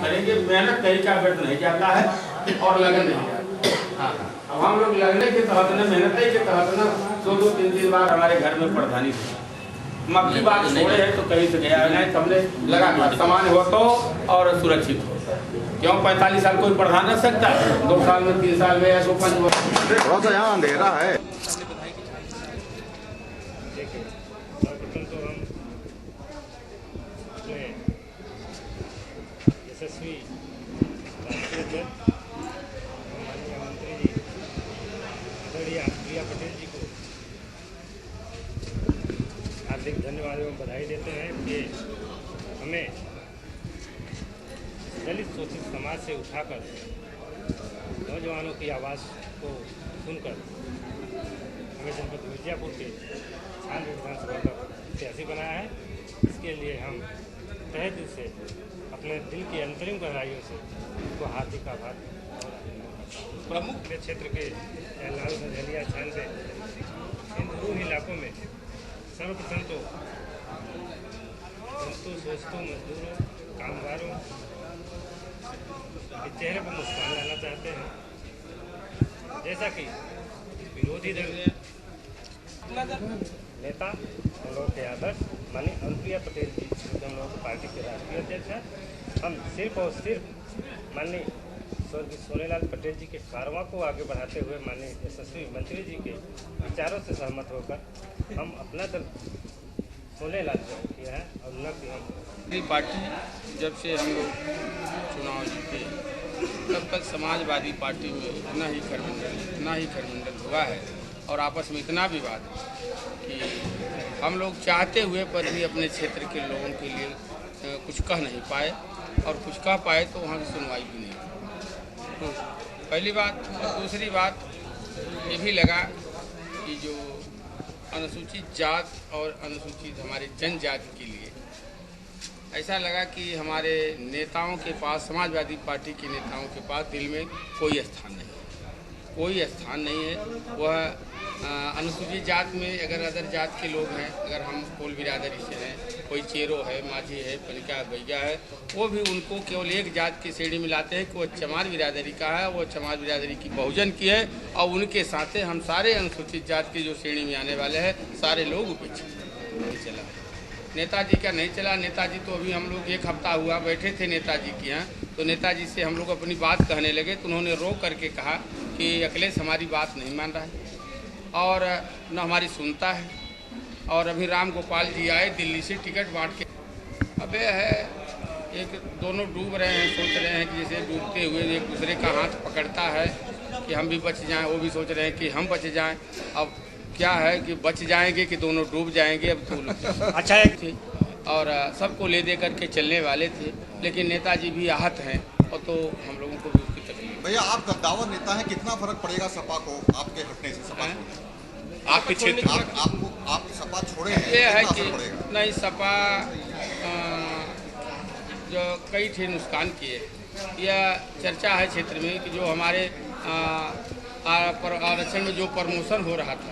करेंगे। मेहनत कहीं का व्यर्थ नहीं जाता है और लगन नहीं जाता। हाँ, अब हम लोग लगने के तहत न, मेहनत के तहत न 2-3 बार हमारे घर में प्रधानी थी। मक्की बात छोड़े है तो कहीं से गया नहीं, सबने लगा सामान्य हो तो और सुरक्षित हो। क्यों 45 साल कोई प्रधान रह सकता है? 2 साल में, 3 साल में या 5 वर्ष। थोड़ा सा यहाँ अंधेरा है। देखिए, सर्वप्रथम तो हम अपने यशस्वी राष्ट्रीय अध्यक्ष माननीय मंत्री जी आदरणीय प्रिया पटेल जी को हार्दिक धन्यवाद एवं बधाई देते हैं कि हमें दलित शोषित समाज से उठाकर नौजवानों की आवाज़ को सुनकर हमें जनपद मिर्जापुर के छानबीन विधानसभा का प्रत्याशी बनाया है। इसके लिए हम तहे दिल से अपने दिल की अंतरिम गहराइयों से उनको हार्दिक आभार प्रमुख के क्षेत्र के लाल गंजलिया छानबे इन 2 इलाकों में सर्वप्रथम तो दलितों, शोषितों, मजदूरों, कामगारों के चेहरे पर मुस्कान लाना चाहते हैं। जैसा कि विरोधी दल नेता हम लोगों के आदर्श माननीय अनुप्रिया पटेल जी जो हम लोगों की पार्टी के राष्ट्रीय अध्यक्ष हैं, हम सिर्फ और सिर्फ माननीय स्वर्गीय सोनेलाल पटेल जी के कारवां को आगे बढ़ाते हुए माननीय यशस्वी मंत्री जी के विचारों से सहमत होकर हम अपना दल सोनेलाल ज्वाइन किया है। और न कि हम पार्टी जब से हम लोग चुनाव जीते तब तक समाजवादी पार्टी में इतना ही खरमंडल हुआ है और आपस में इतना विवाद कि हम लोग चाहते हुए पर भी अपने क्षेत्र के लोगों के लिए कुछ कह नहीं पाए और कुछ कह पाए तो वहाँ की सुनवाई भी नहीं हुई। तो पहली बात। और दूसरी बात ये भी लगा कि जो अनुसूचित जात और अनुसूचित हमारे जनजाति के लिए ऐसा लगा कि हमारे नेताओं के पास, समाजवादी पार्टी के नेताओं के पास दिल में कोई स्थान नहीं है। वह अनुसूचित जात में अगर अदर जात के लोग हैं, अगर हम कोल बिरादरी से हैं, कोई चेरो है, माझी है, पनिका भैया है, वो भी उनको केवल एक जात की श्रेणी में लाते हैं कि वो चमार बिरादरी का है, वो चमार बिरादरी की बहुजन की है और उनके साथ हम सारे अनुसूचित जात की जो श्रेणी में आने वाले हैं सारे लोग उपेक्षित नहीं चला। नेताजी का नहीं चला। नेताजी तो अभी हम लोग 1 हफ्ता हुआ बैठे थे नेताजी के यहाँ, तो नेताजी से हम लोग अपनी बात कहने लगे तो उन्होंने रो करके कहा कि अखिलेश हमारी बात नहीं मान रहा है और न हमारी सुनता है। और अभी राम गोपाल जी आए दिल्ली से टिकट बांट के। अब यह है एक दोनों डूब रहे हैं, सोच रहे हैं कि जैसे डूबते हुए एक दूसरे का हाथ पकड़ता है कि हम भी बच जाएं, वो भी सोच रहे हैं कि हम बच जाएं। अब क्या है कि बच जाएंगे कि दोनों डूब जाएंगे। अब तो अच्छा है थे और सबको ले दे करके चलने वाले थे, लेकिन नेताजी भी आहत हैं और तो हम लोगों को भी उसकी तकलीफ। भैया आप गद्दावर नेता हैं, कितना फर्क पड़ेगा सपा को आपके हटने से? सपा आपके क्षेत्र आप सपा छोड़े हैं, ये है कितना कि असर पड़ेगा? नहीं, सपा जो कई थे नुकसान किए। यह चर्चा है क्षेत्र में कि जो हमारे आरक्षण में जो प्रमोशन हो रहा था